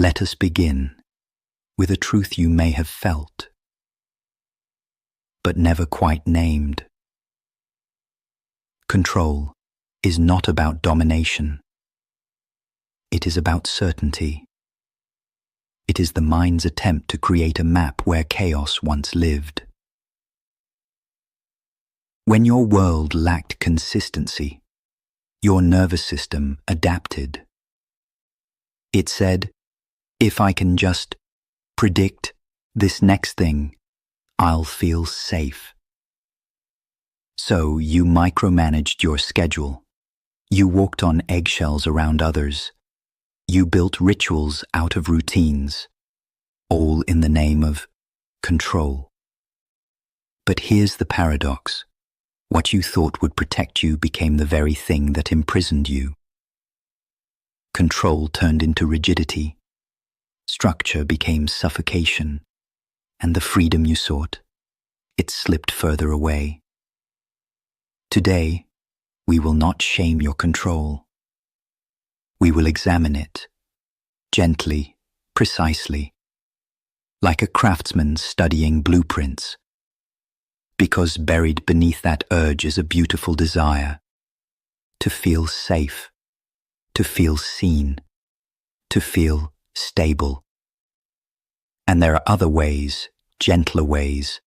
Let us begin with a truth you may have felt, but never quite named. Control is not about domination. It is about certainty. It is the mind's attempt to create a map where chaos once lived. When your world lacked consistency, your nervous system adapted. It said, if I can just predict this next thing, I'll feel safe. So you micromanaged your schedule. You walked on eggshells around others. You built rituals out of routines, all in the name of control. But here's the paradox. What you thought would protect you became the very thing that imprisoned you. Control turned into rigidity. Structure became suffocation. And the freedom you sought, it slipped further away. Today, we will not shame your control. We will examine it, gently, precisely, like a craftsman studying blueprints. Because buried beneath that urge is a beautiful desire to feel safe, to feel seen, to feel stable. And there are other ways, gentler ways,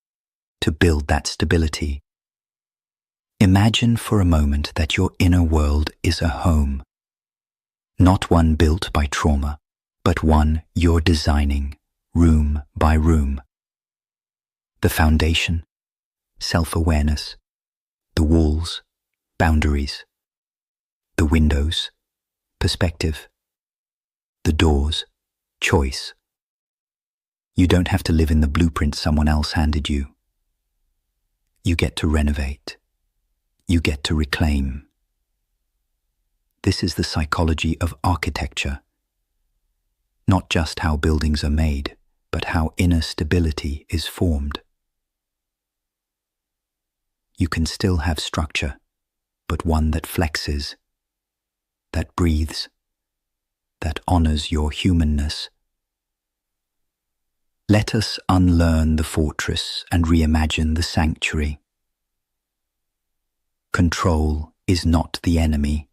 to build that stability. Imagine for a moment that your inner world is a home, not one built by trauma, but one you're designing, room by room. The foundation, self-awareness, the walls, boundaries, the windows, perspective, the doors, choice. You don't have to live in the blueprint someone else handed you. You get to renovate. You get to reclaim. This is the psychology of architecture. Not just how buildings are made, but how inner stability is formed. You can still have structure, but one that flexes, that breathes, that honors your humanness. Let us unlearn the fortress and reimagine the sanctuary. Control is not the enemy.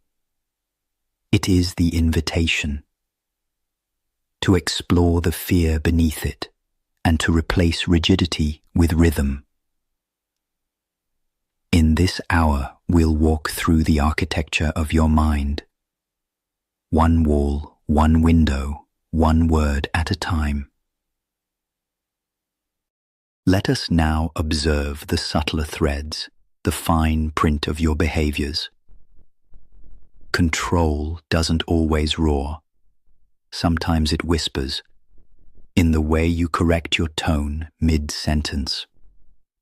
It is the invitation to explore the fear beneath it and to replace rigidity with rhythm. In this hour, we'll walk through the architecture of your mind. One wall, one window, one word at a time. Let us now observe the subtler threads, the fine print of your behaviors. Control doesn't always roar. Sometimes it whispers, in the way you correct your tone mid-sentence,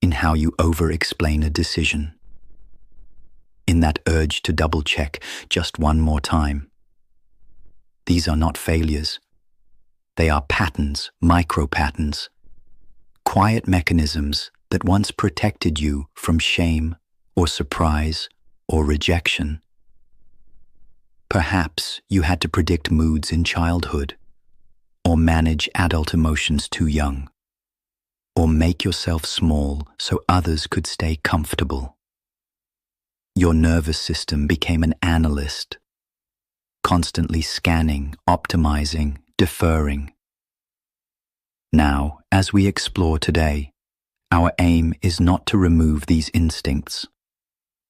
in how you over-explain a decision, in that urge to double-check just one more time. These are not failures. They are patterns, micro-patterns, quiet mechanisms that once protected you from shame or surprise or rejection. Perhaps you had to predict moods in childhood, or manage adult emotions too young, or make yourself small so others could stay comfortable. Your nervous system became an analyst, constantly scanning, optimizing, deferring. Now, as we explore today, our aim is not to remove these instincts,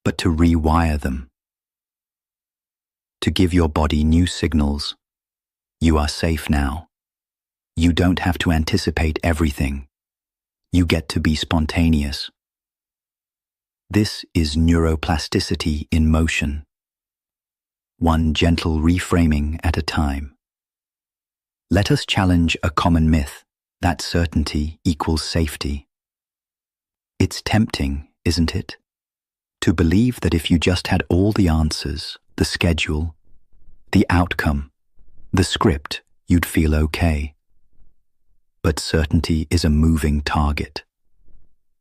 but to rewire them. To give your body new signals. You are safe now. You don't have to anticipate everything. You get to be spontaneous. This is neuroplasticity in motion. One gentle reframing at a time. Let us challenge a common myth that certainty equals safety. It's tempting, isn't it, to believe that if you just had all the answers, the schedule, the outcome, the script, you'd feel okay. But certainty is a moving target,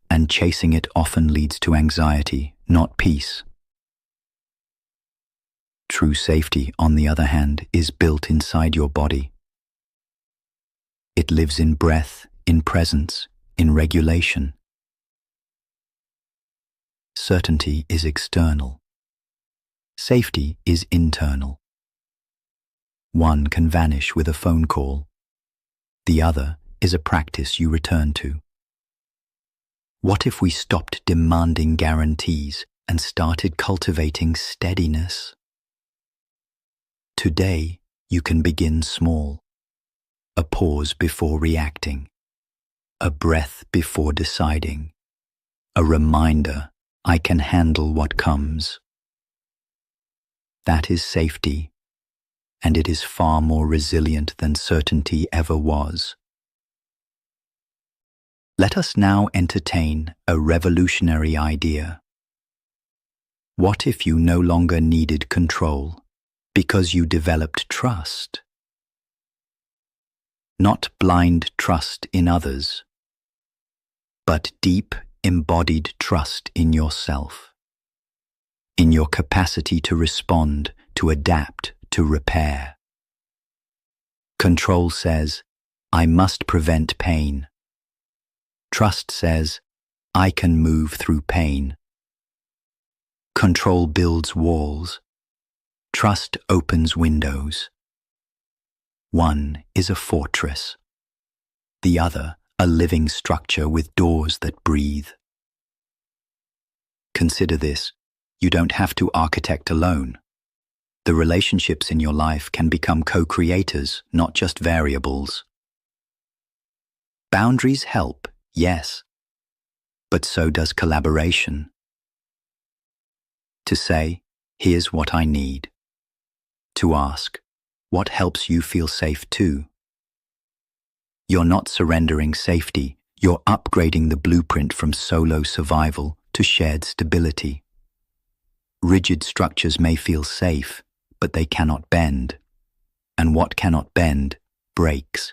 and chasing it often leads to anxiety, not peace. True safety, on the other hand, is built inside your body. It lives in breath, in presence, in regulation. Certainty is external. Safety is internal. One can vanish with a phone call. The other is a practice you return to. What if we stopped demanding guarantees and started cultivating steadiness? Today, you can begin small. A pause before reacting. A breath before deciding. A reminder, I can handle what comes. That is safety, and it is far more resilient than certainty ever was. Let us now entertain a revolutionary idea. What if you no longer needed control because you developed trust? Not blind trust in others, but deep, embodied trust in yourself, in your capacity to respond, to adapt, to repair. Control says, I must prevent pain. Trust says, I can move through pain. Control builds walls. Trust opens windows. One is a fortress. The other, a living structure with doors that breathe. Consider this. You don't have to architect alone. The relationships in your life can become co-creators, not just variables. Boundaries help, yes, but so does collaboration. To say, here's what I need. To ask, what helps you feel safe too? You're not surrendering safety, you're upgrading the blueprint from solo survival to shared stability. Rigid structures may feel safe, but they cannot bend. And what cannot bend, breaks.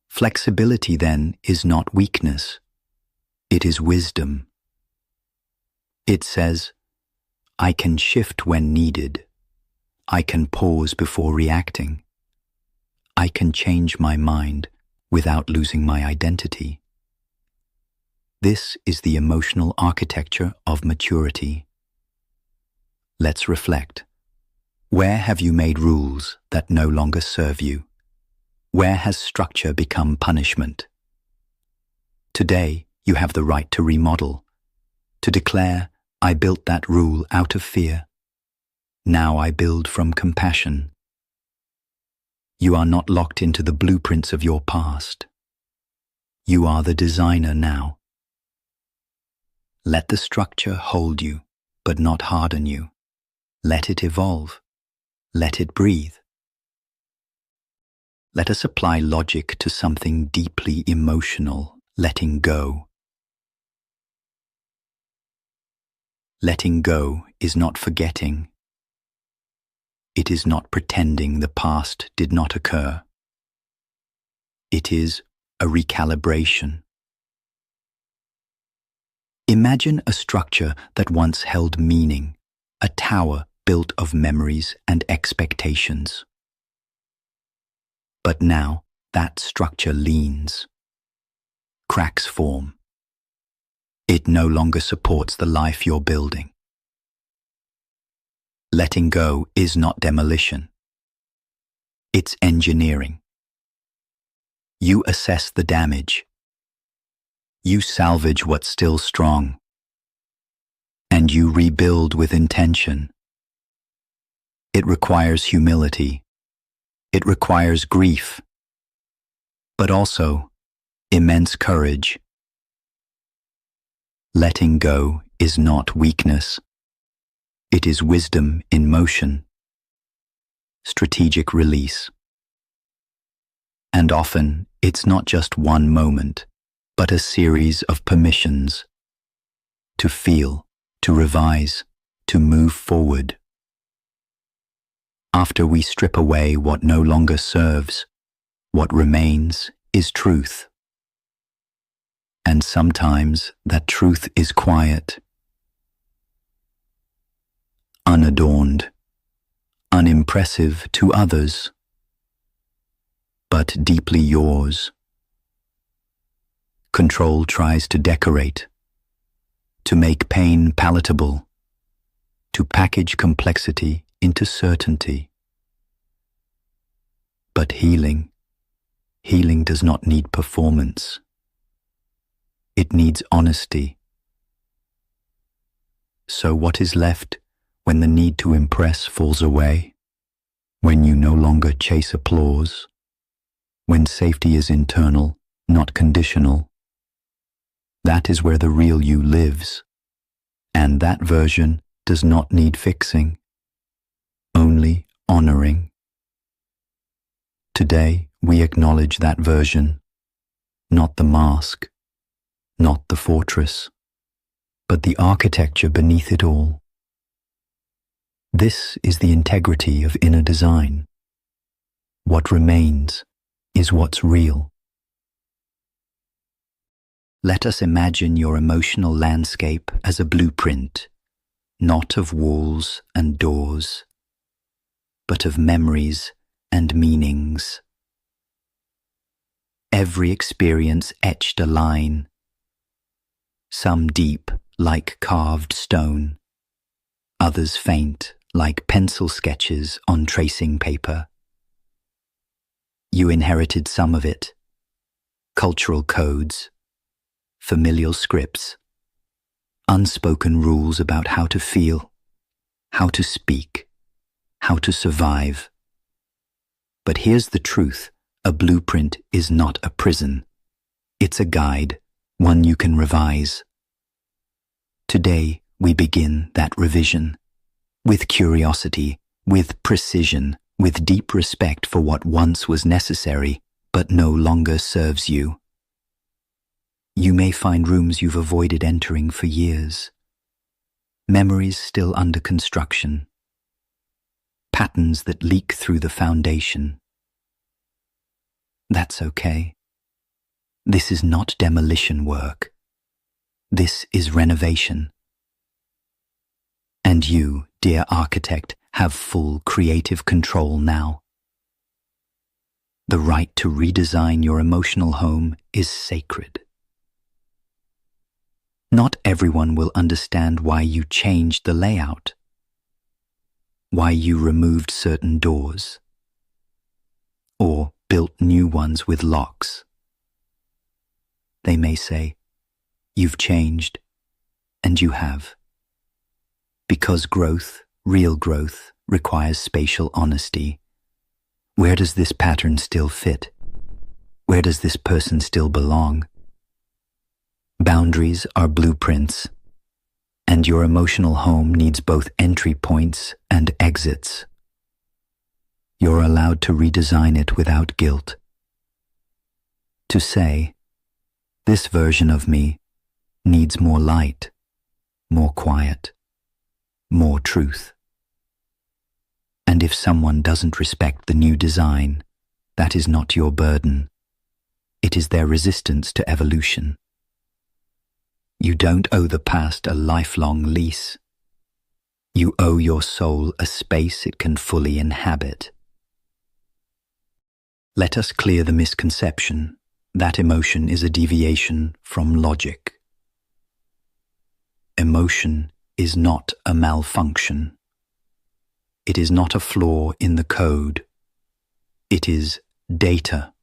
Flexibility, then, is not weakness. It is wisdom. It says, I can shift when needed. I can pause before reacting. I can change my mind without losing my identity. This is the emotional architecture of maturity. Let's reflect. Where have you made rules that no longer serve you? Where has structure become punishment? Today, you have the right to remodel, to declare, I built that rule out of fear. Now I build from compassion. You are not locked into the blueprints of your past. You are the designer now. Let the structure hold you, but not harden you. Let it evolve. Let it breathe. Let us apply logic to something deeply emotional, letting go. Letting go is not forgetting. It is not pretending the past did not occur. It is a recalibration. Imagine a structure that once held meaning, a tower built of memories and expectations. But now that structure leans. Cracks form. It no longer supports the life you're building. Letting go is not demolition. It's engineering. You assess the damage. You salvage what's still strong. And you rebuild with intention. It requires humility. It requires grief. But also immense courage. Letting go is not weakness. It is wisdom in motion. Strategic release. And often, it's not just one moment, but a series of permissions. To feel, to revise, to move forward. After we strip away what no longer serves, what remains is truth. And sometimes that truth is quiet, unadorned, unimpressive to others. but deeply yours. Control tries to decorate, to make pain palatable, to package complexity into certainty. But healing does not need performance. It needs honesty. So what is left when the need to impress falls away? When you no longer chase applause? When safety is internal, not conditional? That is where the real you lives. And that version does not need fixing, only honoring. Today, we acknowledge that version, not the mask, not the fortress, but the architecture beneath it all. This is the integrity of inner design. What remains is what's real. Let us imagine your emotional landscape as a blueprint, not of walls and doors, but of memories and meanings. Every experience etched a line, some deep like carved stone, others faint like pencil sketches on tracing paper. You inherited some of it, cultural codes, familial scripts, unspoken rules about how to feel, how to speak, how to survive. But here's the truth, a blueprint is not a prison. It's a guide, one you can revise. Today, we begin that revision, with curiosity, with precision, with deep respect for what once was necessary, but no longer serves you. You may find rooms you've avoided entering for years, memories still under construction, patterns that leak through the foundation. That's okay. This is not demolition work. This is renovation. And you, dear architect, have full creative control now. The right to redesign your emotional home is sacred. Not everyone will understand why you changed the layout, why you removed certain doors, or built new ones with locks. They may say, "You've changed," and you have. Because growth, real growth, requires spatial honesty. Where does this pattern still fit? Where does this person still belong? Boundaries are blueprints, and your emotional home needs both entry points and exits. You're allowed to redesign it without guilt. To say, this version of me needs more light, more quiet, more truth. And if someone doesn't respect the new design, that is not your burden. It is their resistance to evolution. You don't owe the past a lifelong lease. You owe your soul a space it can fully inhabit. Let us clear the misconception that emotion is a deviation from logic. Emotion is not a malfunction. It is not a flaw in the code. It is data.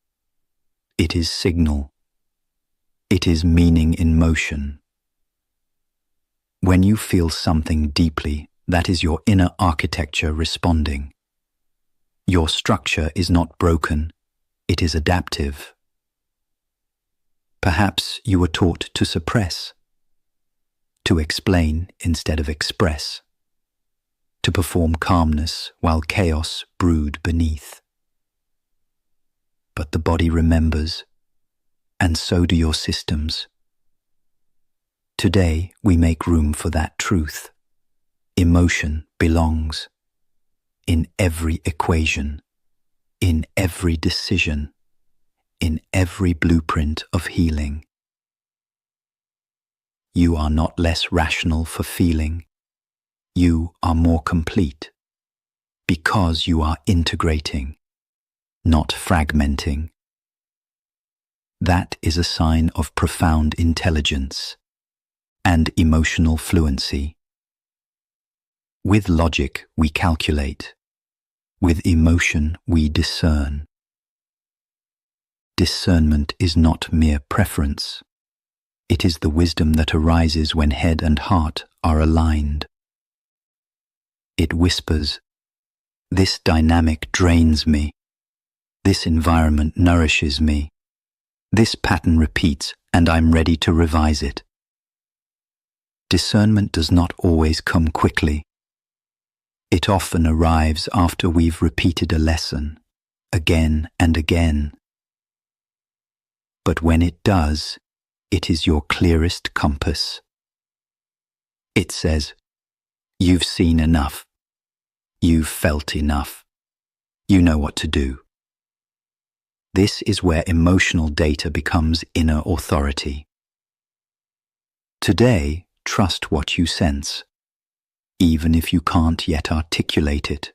It is signal. It is meaning in motion. When you feel something deeply, that is your inner architecture responding. Your structure is not broken, it is adaptive. Perhaps you were taught to suppress, to explain instead of express, to perform calmness while chaos brewed beneath. But the body remembers, and so do your systems. Today, we make room for that truth. Emotion belongs in every equation, in every decision, in every blueprint of healing. You are not less rational for feeling. You are more complete because you are integrating, not fragmenting. That is a sign of profound intelligence and emotional fluency. With logic, we calculate. With emotion, we discern. Discernment is not mere preference. It is the wisdom that arises when head and heart are aligned. It whispers, "This dynamic drains me. This environment nourishes me. This pattern repeats, and I'm ready to revise it." Discernment does not always come quickly. It often arrives after we've repeated a lesson, again and again. But when it does, it is your clearest compass. It says, "You've seen enough. You've felt enough. You know what to do." This is where emotional data becomes inner authority. Today, trust what you sense, even if you can't yet articulate it,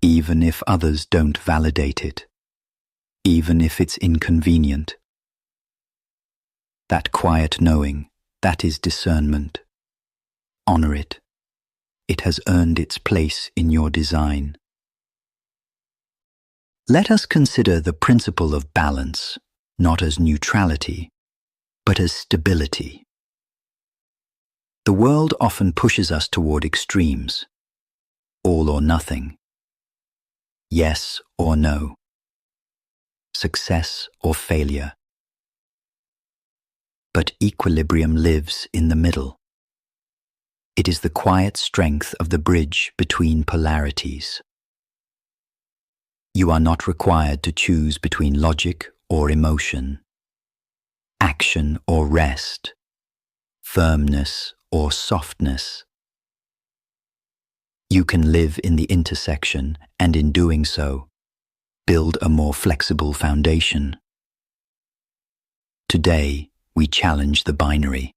even if others don't validate it, even if it's inconvenient. That quiet knowing, that is discernment. Honor it. It has earned its place in your design. Let us consider the principle of balance, not as neutrality, but as stability. The world often pushes us toward extremes, all or nothing, yes or no, success or failure. But equilibrium lives in the middle. It is the quiet strength of the bridge between polarities. You are not required to choose between logic or emotion, action or rest, firmness or softness. You can live in the intersection and in doing so, build a more flexible foundation. Today, we challenge the binary.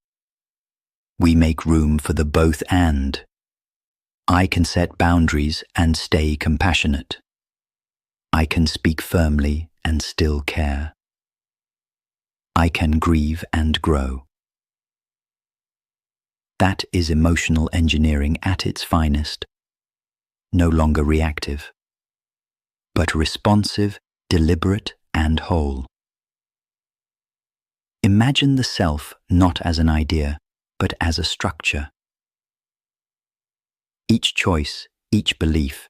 We make room for the both and. I can set boundaries and stay compassionate. I can speak firmly and still care. I can grieve and grow. That is emotional engineering at its finest. No longer reactive, but responsive, deliberate, and whole. Imagine the self not as an idea, but as a structure. Each choice, each belief,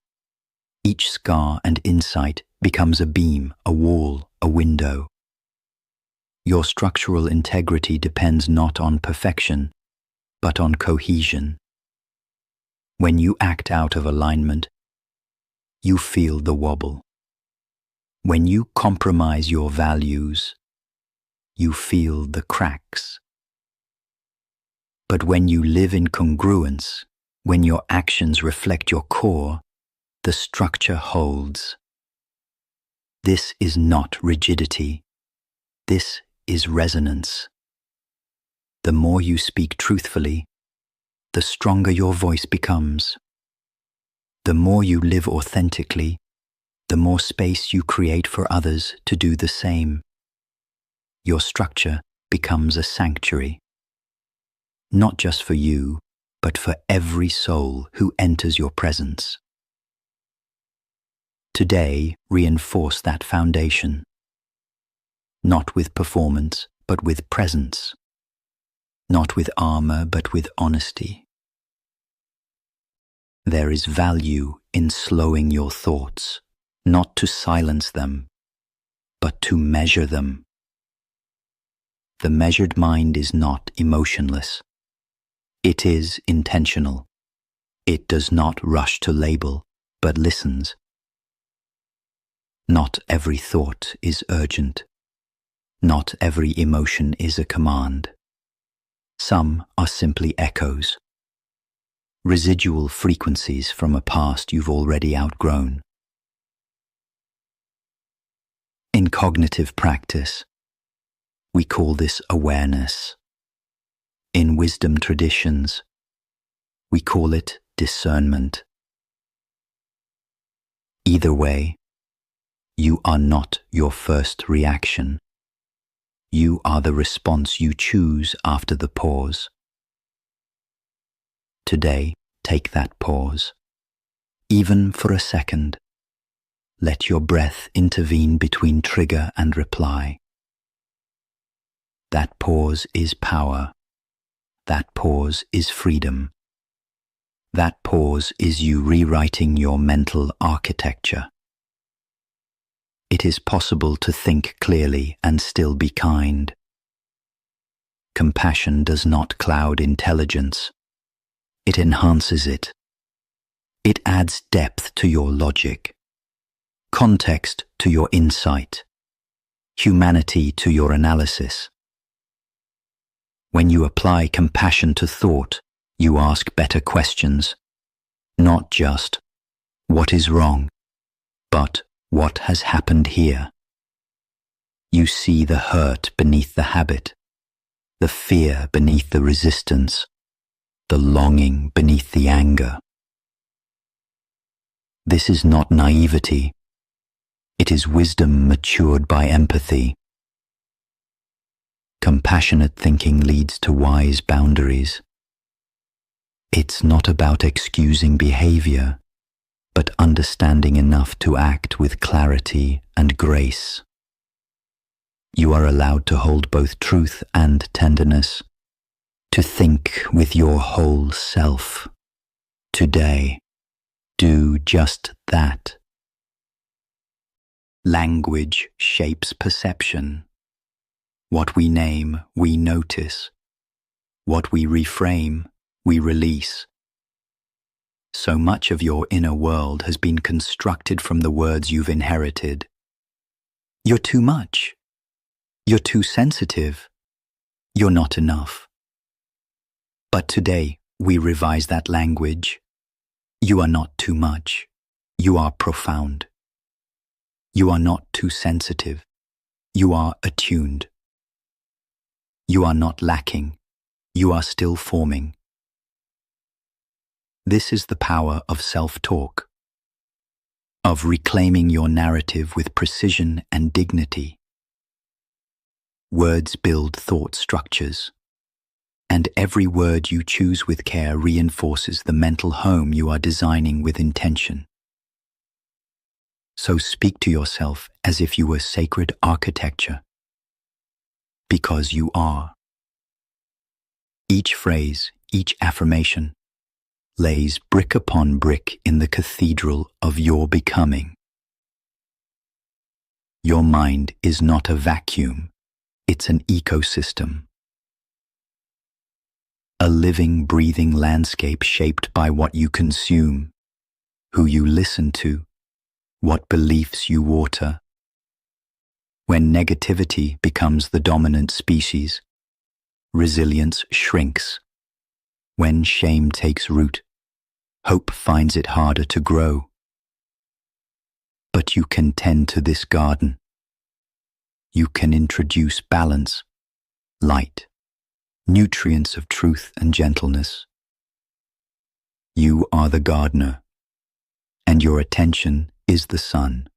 each scar and insight becomes a beam, a wall, a window. Your structural integrity depends not on perfection, but on cohesion. When you act out of alignment, you feel the wobble. When you compromise your values, you feel the cracks. But when you live in congruence, when your actions reflect your core, the structure holds. This is not rigidity. This is resonance. The more you speak truthfully, the stronger your voice becomes. The more you live authentically, the more space you create for others to do the same. Your structure becomes a sanctuary, not just for you, but for every soul who enters your presence. Today, reinforce that foundation, not with performance, but with presence, not with armor, but with honesty. There is value in slowing your thoughts, not to silence them, but to measure them. The measured mind is not emotionless. It is intentional. It does not rush to label, but listens. Not every thought is urgent. Not every emotion is a command. Some are simply echoes, residual frequencies from a past you've already outgrown. In cognitive practice, we call this awareness. In wisdom traditions, we call it discernment. Either way, You are not your first reaction. You are the response you choose after the pause. Today, take that pause. Even for a second, let your breath intervene between trigger and reply. That pause is power. That pause is freedom. That pause is you rewriting your mental architecture. It is possible to think clearly and still be kind. Compassion does not cloud intelligence. It enhances it. It adds depth to your logic, context to your insight, humanity to your analysis. When you apply compassion to thought, you ask better questions, not just, what is wrong, but what has happened here? You see the hurt beneath the habit, the fear beneath the resistance, the longing beneath the anger. This is not naivety. It is wisdom matured by empathy. Compassionate thinking leads to wise boundaries. It's not about excusing behavior, but understanding enough to act with clarity and grace. You are allowed to hold both truth and tenderness, to think with your whole self. Today, do just that. Language shapes perception. What we name, we notice. What we reframe, we release. So much of your inner world has been constructed from the words you've inherited. You're too much. You're too sensitive. You're not enough. But today, we revise that language. You are not too much. You are profound. You are not too sensitive. You are attuned. You are not lacking. You are still forming. This is the power of self-talk, of reclaiming your narrative with precision and dignity. Words build thought structures, and every word you choose with care reinforces the mental home you are designing with intention. So speak to yourself as if you were sacred architecture, because you are. Each phrase, each affirmation, lays brick upon brick in the cathedral of your becoming. Your mind is not a vacuum, it's an ecosystem. A living, breathing landscape shaped by what you consume, who you listen to, what beliefs you water. When negativity becomes the dominant species, resilience shrinks. When shame takes root, hope finds it harder to grow. But you can tend to this garden. You can introduce balance, light, nutrients of truth and gentleness. You are the gardener, and your attention is the sun.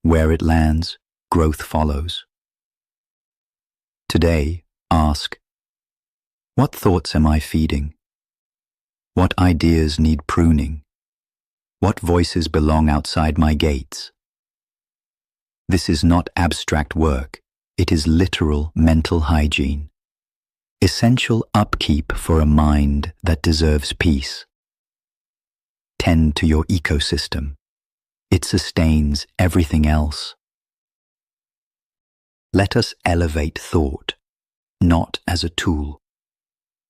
Where it lands, growth follows. Today, ask, what thoughts am I feeding? What ideas need pruning? What voices belong outside my gates? This is not abstract work, it is literal mental hygiene. Essential upkeep for a mind that deserves peace. Tend to your ecosystem. It sustains everything else. Let us elevate thought, not as a tool,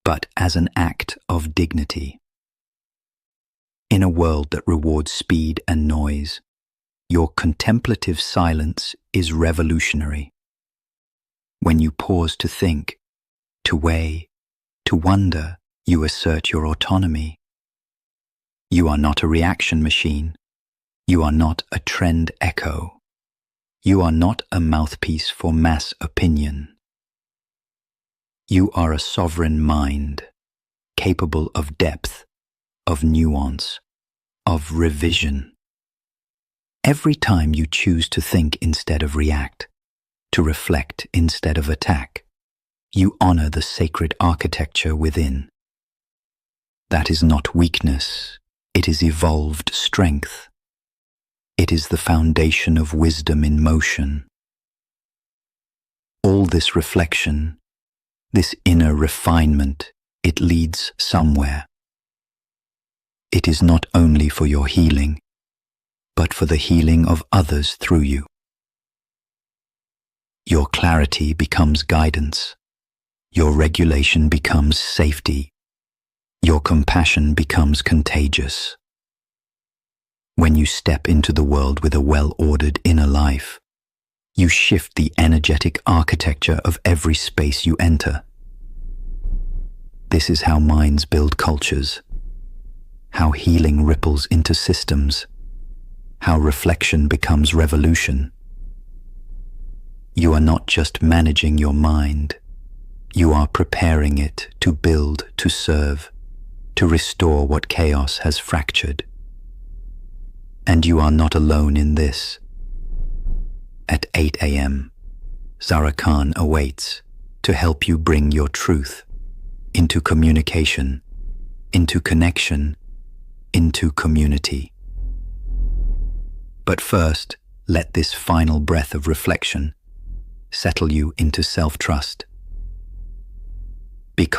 but as an act of dignity. In a world that rewards speed and noise, your contemplative silence is revolutionary. When you pause to think, to weigh, to wonder, you assert your autonomy. You are not a reaction machine. You are not a trend echo. You are not a mouthpiece for mass opinion. You are a sovereign mind, capable of depth, of nuance, of revision. Every time you choose to think instead of react, to reflect instead of attack, you honor the sacred architecture within. That is not weakness, it is evolved strength. It is the foundation of wisdom in motion. All this reflection, this inner refinement, it leads somewhere. It is not only for your healing, but for the healing of others through you. Your clarity becomes guidance. Your regulation becomes safety. Your compassion becomes contagious. When you step into the world with a well-ordered inner life, you shift the energetic architecture of every space you enter. This is how minds build cultures, how healing ripples into systems, how reflection becomes revolution. You are not just managing your mind, you are preparing it to build, to serve, to restore what chaos has fractured. And you are not alone in this. At 8 a.m., Zara Khan awaits to help you bring your truth into communication, into connection, into community. But first, let this final breath of reflection settle you into self-trust. Because